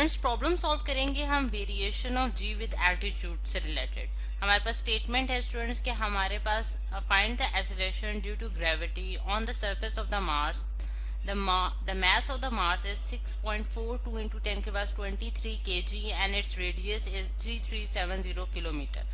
Students problem solve करेंगे हम variation of g with altitude से रिलेटेड। हमारे पास स्टेटमेंट है स्टूडेंट्स कि हमारे पास find the acceleration due to gravity on the surface of the Mars. The mass of the Mars is 6.42 into 10 के पास 23 kg and its radius is 3370 kilometre.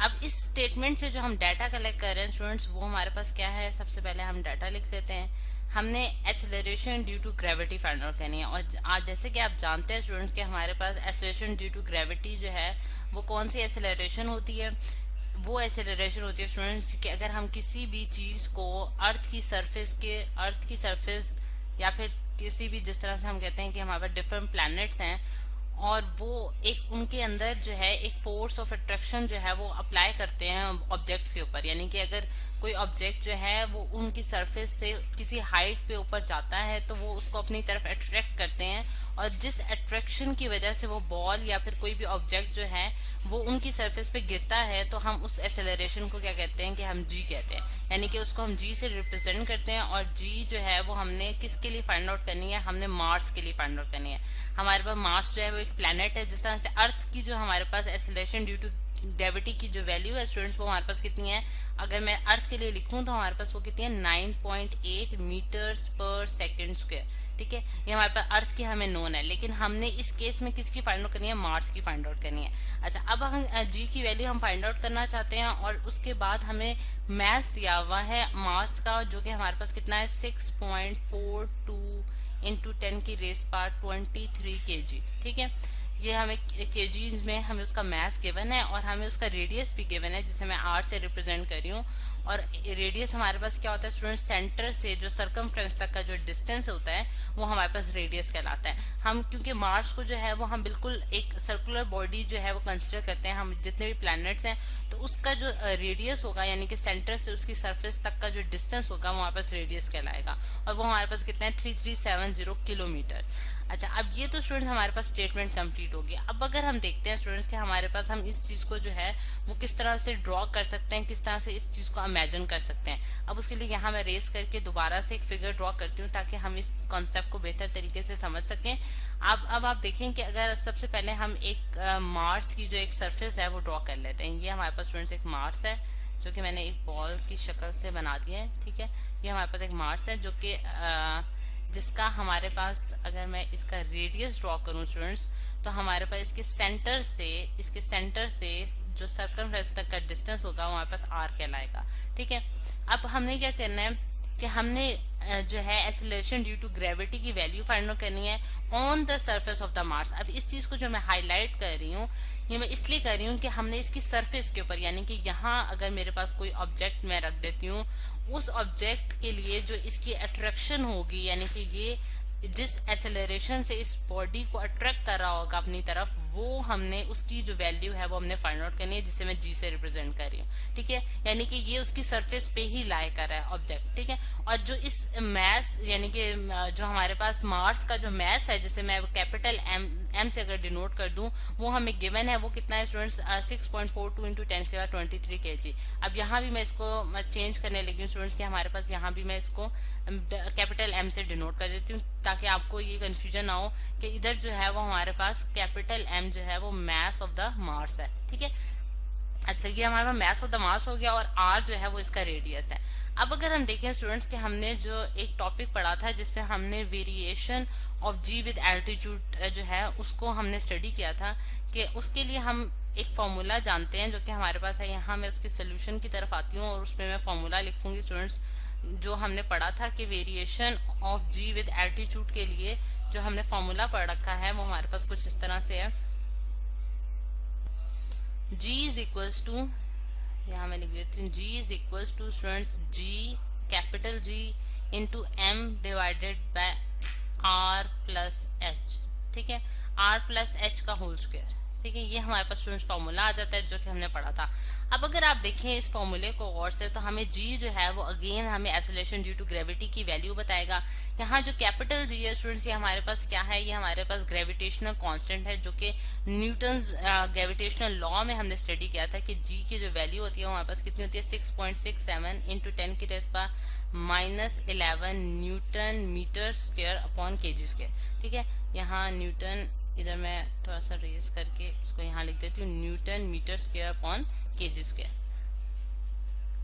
अब इस स्टेटमेंट से जो हम डाटा कलेक्ट कर रहे हैं स्टूडेंट्स, वो हमारे पास क्या है, सबसे पहले हम डाटा लिख देते हैं। हमने acceleration due to gravity find out करनी है। और आज जैसे कि आप जानते हैं स्टूडेंट्स कि हमारे पास एक्सेलरेशन ड्यू टू ग्रेविटी जो है वो कौन सी एक्सेलरेशन होती है, वो एक्सेलरेशन होती है स्टूडेंट्स कि अगर हम किसी भी चीज़ को अर्थ की सरफेस या फिर किसी भी, जिस तरह से हम कहते हैं कि हमारे पास डिफरेंट प्लैनेट्स हैं और वो एक उनके अंदर जो है एक फोर्स ऑफ अट्रैक्शन जो है वो अप्लाई करते हैं ऑब्जेक्ट्स के ऊपर। यानी कि अगर कोई ऑब्जेक्ट जो है वो उनकी सरफेस से किसी हाइट पे ऊपर जाता है तो वो उसको अपनी तरफ अट्रैक्ट करते हैं, और जिस अट्रैक्शन की वजह से वो बॉल या फिर कोई भी ऑब्जेक्ट जो है वो उनकी सरफेस पे गिरता है, तो हम उस एक्सेलरेशन को क्या कहते हैं कि हम जी कहते हैं। यानी कि उसको हम जी से रिप्रेजेंट करते हैं। और जी जो है वो हमने किसके लिए फाइंड आउट करनी है, हमने मार्स के लिए फाइंड आउट करनी है। हमारे पास मार्स जो है वो एक प्लैनेट है। जिस तरह से अर्थ की जो हमारे पास एक्सेलरेशन ड्यू टू ग्रेविटी की जो वैल्यू है स्टूडेंट्स वो हमारे पास कितनी है, अगर मैं अर्थ के लिए लिखूं तो हमारे पास वो कितनी है, 9.8 मीटर्स पर सेकेंड स्क्वायर। ठीक है, ये हमारे पास अर्थ की हमें नोन है, लेकिन हमने इस केस में किसकी फाइंड आउट करनी है, मार्स की फाइंड आउट करनी है। अच्छा, अब हम जी की वैल्यू हम फाइंड आउट करना चाहते हैं और उसके बाद हमें मैथ दिया हुआ है मार्स का, जो कि हमारे पास कितना है, 6.42 इंटू 10 की रेस पावर 23 kg। ठीक है, ये हमें केजीज में हमें उसका मैथ गिवन है और हमें उसका रेडियस भी गिवन है, जिसे मैं आर से रिप्रेजेंट कर रही हूँ। और रेडियस हमारे पास क्या होता है स्टूडेंट, सेंटर से जो सर्कमफ्रेंस तक का जो डिस्टेंस होता है वो हमारे पास रेडियस कहलाता है। हम क्योंकि मार्स को जो है वो हम बिल्कुल एक सर्कुलर बॉडी जो है वो कंसिडर करते हैं, हम जितने भी प्लैनेट्स हैं तो उसका जो रेडियस होगा यानी कि सेंटर से उसकी सरफेस तक का जो डिस्टेंस होगा वो हमारे पास रेडियस कहलाएगा, और वो हमारे पास कितना है, 3370 किलोमीटर। अच्छा, अब ये तो स्टूडेंट्स हमारे पास स्टेटमेंट कंप्लीट हो गया। अब अगर हम देखते हैं स्टूडेंट्स कि हमारे पास हम इस चीज़ को जो है वो किस तरह से ड्रॉ कर सकते हैं, किस तरह से इस चीज़ को इमेजिन कर सकते हैं। अब उसके लिए यहाँ मैं रेस करके दोबारा से एक फिगर ड्रॉ करती हूँ ताकि हम इस कॉन्सेप्ट को बेहतर तरीके से समझ सकें। अब आप देखें कि अगर सबसे पहले हम एक मार्स की जो एक सरफेस है वो ड्रॉ कर लेते हैं। ये हमारे पास स्टूडेंट्स एक मार्स है जो कि मैंने एक बॉल की शक्ल से बना दिया है। ठीक है, ये हमारे पास एक मार्स है जो कि जिसका हमारे पास, अगर मैं इसका रेडियस ड्रॉ करूं स्टूडेंट्स, तो हमारे पास इसके सेंटर से जो सर्कमफ्रेंस तक का डिस्टेंस होगा वो हमारे पास आर कहलाएगा। ठीक है, अब हमने क्या करना है कि हमने जो है एक्सेलरेशन ड्यू टू ग्रेविटी की वैल्यू फाइंड आउट करनी है on the surface of the Mars. अब इस चीज को जो मैं हाईलाइट कर रही हूँ, ये मैं इसलिए कर रही हूँ कि हमने इसकी सरफेस के ऊपर, यानी कि यहाँ अगर मेरे पास कोई ऑब्जेक्ट मैं रख देती हूँ, उस ऑब्जेक्ट के लिए जो इसकी अट्रैक्शन होगी, यानी कि ये जिस एक्सेलरेशन से इस बॉडी को अट्रैक्ट कर रहा होगा अपनी तरफ, वो हमने उसकी जो वैल्यू है वो हमने फाइंड आउट करनी है, जिसे मैं जी से रिप्रेजेंट कर रही हूँ। ठीक है, यानी कि ये उसकी सरफेस पे ही लाई कर रहा है ऑब्जेक्ट। ठीक है, और जो इस मैस यानी कि जो हमारे पास मार्स का जो मैस है, जिसे मैं कैपिटल एम से अगर डिनोट कर दूं, वो हमें गिवन है, वो कितना है स्टूडेंट्स, 6.42 इंटू 10 के बाद 23 kg। अब यहाँ भी मैं इसको चेंज करने लगी हूँ स्टूडेंट्स कि हमारे पास यहाँ भी मैं इसको कैपिटल एम से डिनोट कर देती हूँ ताकि आपको ये कंफ्यूजन ना हो कि इधर जो है वो हमारे पास कैपिटल एम जो है वो मास ऑफ द मार्स है। ठीक है, अच्छा, ये हमारे पास मास ऑफ द मार्स हो गया और आर जो है वो इसका रेडियस है। अब अगर हम देखें स्टूडेंट्स कि हमने जो एक टॉपिक पढ़ा था जिसपे हमने variation of g with altitude जो है उसको हमने स्टडी किया था, कि उसके लिए हम एक फॉर्मूला जानते हैं जो कि हमारे पास है। यहाँ मैं उसके सोल्यूशन की तरफ आती हूँ और उसमें मैं फॉर्मूला लिखूंगी स्टूडेंट्स, जो हमने पढ़ा था कि variation of g with altitude के लिए जो हमने फॉर्मूला पढ़ रखा है वो हमारे पास कुछ इस तरह से है। G इज इक्वल्स टू, यहाँ मैं लिख देती हूँ, G is equals to students G capital G into M divided by R plus H। ठीक है, R प्लस H का होल स्क्वायर। ठीक है, ये हमारे पास स्टूडेंट्स फॉर्मूला आ जाता है जो कि हमने पढ़ा था। अब अगर आप देखें इस फॉर्मूले को गौर से, तो हमें G जो है वो अगेन हमें एक्सेलरेशन ड्यू टू ग्रेविटी की वैल्यू बताएगा। यहाँ जो कैपिटल G है स्टूडेंट्स, ये हमारे पास क्या है, ये हमारे पास ग्रेविटेशनल कांस्टेंट है जो कि न्यूटन्स ग्रेविटेशनल लॉ में हमने स्टडी किया था कि G की जो वैल्यू होती है वो हमारे पास कितनी होती है, 6.67 इंटू 10 की raise power -11 newton metre square upon kg square. ठीक है, यहाँ न्यूटन इधर मैं थोड़ा सा रेस करके इसको यहाँ लिख देती हूँ, newton metre square upon KG square.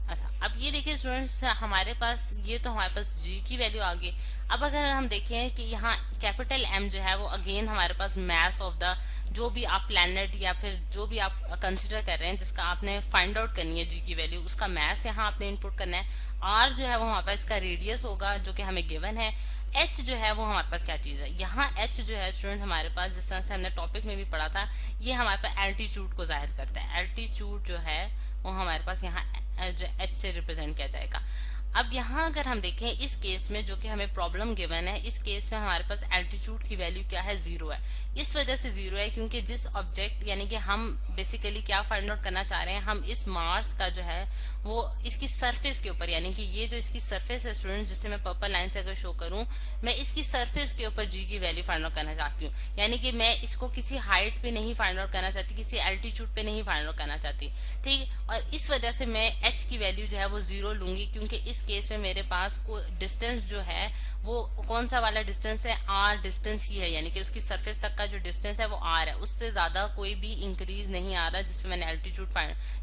अच्छा, अब ये देखिए स्टूडेंट्स, हमारे पास ये तो हमारे पास जी की वैल्यू आ गई। अब अगर हम देखें कि यहाँ कैपिटल एम जो है वो अगेन हमारे पास मास ऑफ द जो भी आप प्लैनेट या फिर जो भी आप कंसिडर कर रहे हैं जिसका आपने फाइंड आउट करनी है जी की वैल्यू, उसका मास यहाँ आपने इनपुट करना है। आर जो है वो हमारे पास इसका रेडियस होगा जो कि हमें गिवन है। एच जो है वो हमारे पास क्या चीज है, यहाँ एच जो है स्टूडेंट हमारे पास जिस तरह से हमने टॉपिक में भी पढ़ा था, ये हमारे पास एल्टीट्यूड को जाहिर करता है। एल्टीट्यूड जो है वो हमारे पास यहाँ जो एच से रिप्रेजेंट किया जाएगा। अब यहाँ अगर हम देखें इस केस में जो कि हमें प्रॉब्लम गिवन है, इस केस में हमारे पास एल्टीट्यूड की वैल्यू क्या है, 0 है। इस वजह से 0 है क्योंकि जिस ऑब्जेक्ट यानी कि हम बेसिकली क्या फाइंड आउट करना चाह रहे हैं, हम इस मार्स का जो है वो इसकी सरफेस के ऊपर, यानी कि ये जो इसकी सरफेस है स्टूडेंट, जिसे मैं पर्पल लाइन से अगर शो करूं, मैं इसकी सरफेस के ऊपर जी की वैल्यू फाइंड आउट करना चाहती हूँ। यानी कि मैं इसको किसी हाइट पे नहीं फाइंड आउट करना चाहती, किसी एल्टीट्यूड पे नहीं फाइंड आउट करना चाहती, ठीक। और इस वजह से मैं एच की वैल्यू जो है वो 0 लूंगी क्योंकि इस केस में मेरे पास को डिस्टेंस जो है वो कौन सा वाला डिस्टेंस है, आर डिस्टेंस ही है, यानी कि उसकी सरफेस तक का जो डिस्टेंस है वो आर है, उससे ज्यादा कोई भी इंक्रीज नहीं आ रहा जिसमें मैंने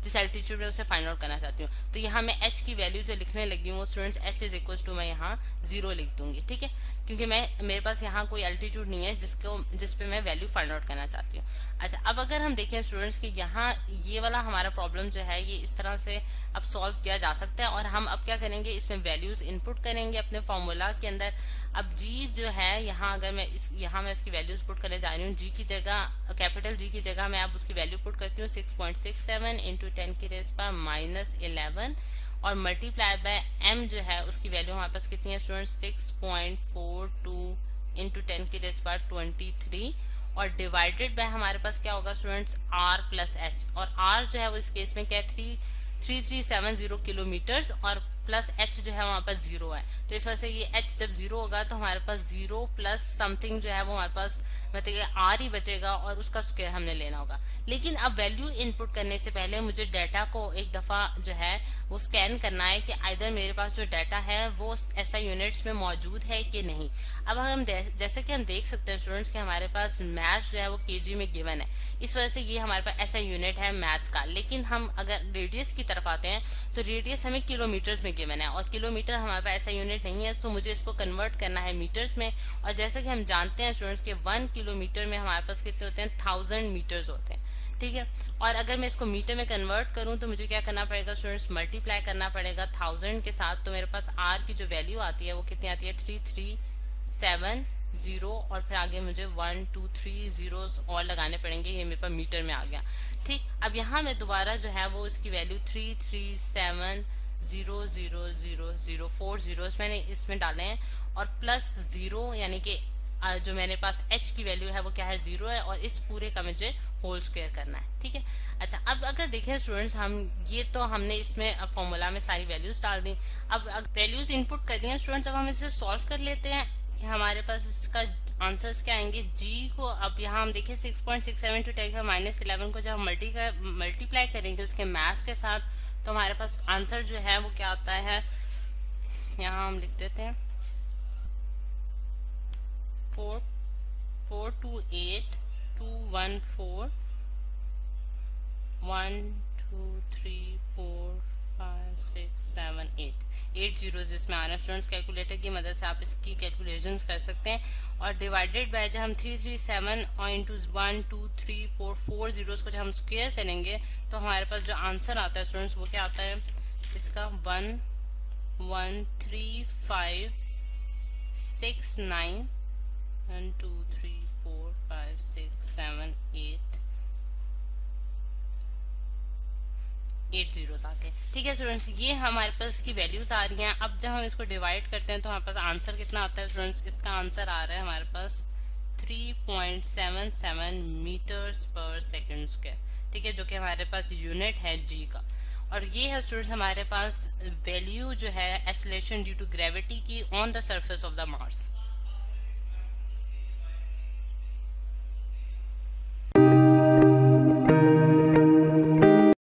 जिस एल्टीट्यूड में उसे फाइंड आउट करना चाहती हूँ। तो यहाँ मैं एच की वैल्यू जो लिखने लगी हूँ students, H is equal to मैं यहाँ 0 लिख दूंगी, ठीक है, क्योंकि मेरे पास यहाँ कोई एल्टीट्यूड नहीं है जिस पे मैं वैल्यू फाइंड आउट करना चाहती हूँ। अच्छा, अब अगर हम देखें स्टूडेंट्स कि यहाँ ये वाला हमारा प्रॉब्लम जो है ये इस तरह से अब सॉल्व किया जा सकता है। और हम अब क्या करेंगे, इसमें वैल्यूज इनपुट करेंगे अपने फॉर्मूला के अंदर। अब जी जो है यहाँ अगर मैं यहाँ मैं इसकी वैल्यूज पुट करने जा रही हूँ, जी की जगह कैपिटल जी की जगह मैं अब उसकी वैल्यू पुट करती हूँ 6.67 इंटू 10⁻11 और मल्टीप्लाई बाय एम जो है उसकी वैल्यू हमारे पास कितनी है स्टूडेंट्स, 6.42 इंटू 10⁻23 और डिवाइडेड बाय हमारे पास क्या होगा स्टूडेंट्स, आर प्लस एच। और आर जो है वो इस केस में क्या है 3370 किलोमीटर और प्लस एच जो है वहां पर 0 है। तो इस वजह से ये एच जब 0 होगा तो हमारे पास 0 प्लस समथिंग जो है वो हमारे पास मतलब आर ही बचेगा और उसका स्क्वायर हमने लेना होगा। लेकिन अब वैल्यू इनपुट करने से पहले मुझे डाटा को एक दफा जो है वो स्कैन करना है कि आइदर मेरे पास जो डाटा है वो ऐसा यूनिट्स में मौजूद है कि नहीं। अब हम जैसे कि हम देख सकते हैं स्टूडेंट्स कि हमारे पास मैथ्स जो है वो केजी में गिवन है, इस वजह से ये हमारे पास ऐसा यूनिट है मैथ्स का। लेकिन हम अगर रेडियस की तरफ आते हैं तो रेडियस हमें किलोमीटर्स में गिवन है और किलोमीटर हमारे पास ऐसा यूनिट नहीं है, तो मुझे इसको कन्वर्ट करना है मीटर्स में। और जैसे कि हम जानते हैं स्टूडेंट्स के 1 किलोमीटर में हमारे पास कितने होते हैं, 1000 मीटर्स होते हैं, ठीक है। और अगर मैं इसको मीटर में कन्वर्ट करूं तो मुझे क्या करना पड़ेगा स्टूडेंट्स, मल्टीप्लाई करना पड़ेगा 1000 के साथ। तो मेरे पास आर की जो वैल्यू आती है वो कितनी आती है, 3370 और फिर आगे मुझे 1 2 3 जीरोस और लगाने पड़ेंगे, ये मेरे पास मीटर में आ गया, ठीक। अब यहाँ मैं दोबारा जो है वो इसकी वैल्यू 3370000 जीरोस मैंने इसमें डाले हैं और प्लस 0 यानी कि जो मेरे पास h की वैल्यू है वो क्या है, 0 है और इस पूरे का मुझे होल स्क्वायर करना है, ठीक है। अच्छा, अब अगर देखें स्टूडेंट्स हम ये तो हमने इसमें फॉर्मूला में सारी वैल्यूज डाल दी। अब वैल्यूज इनपुट कर दी हैं स्टूडेंट्स, अब हम इसे सॉल्व कर लेते हैं कि हमारे पास इसका आंसर्स क्या आएंगे। जी को अब यहाँ हम देखें 6.67 टू 10⁻11 को जब हम मल्टीप्लाई करेंगे उसके मैथ्स के साथ तो हमारे पास आंसर जो है वो क्या आता है, यहाँ हम लिख देते हैं 8 जीरो जिसमें आ रहा है स्टूडेंट्स। कैलकुलेटर की मदद से आप इसकी कैलकुलेशंस कर सकते हैं और डिवाइडेड बाय जब हम 337 और इंटू 1 2 3 4 जीरोस को जब हम स्क्वायर करेंगे तो हमारे पास जो आंसर आता है स्टूडेंट्स वो क्या आता है, इसका 11356 1 2 3 4 5 6 7 8 जीरोस आके, ठीक है स्टूडेंट्स। ये हमारे पास की वैल्यूज आ रही हैं। अब जब हम इसको डिवाइड करते हैं तो हमारे पास आंसर कितना आता है स्टूडेंट्स, इसका आंसर आ रहा है हमारे पास 3.77 मीटर्स पर सेकंड स्क्वायर, ठीक है, जो कि हमारे पास यूनिट है जी का। और ये है स्टूडेंट्स हमारे पास वैल्यू जो है एक्सेलरेशन ड्यू टू ग्रेविटी की on the surface of the Mars.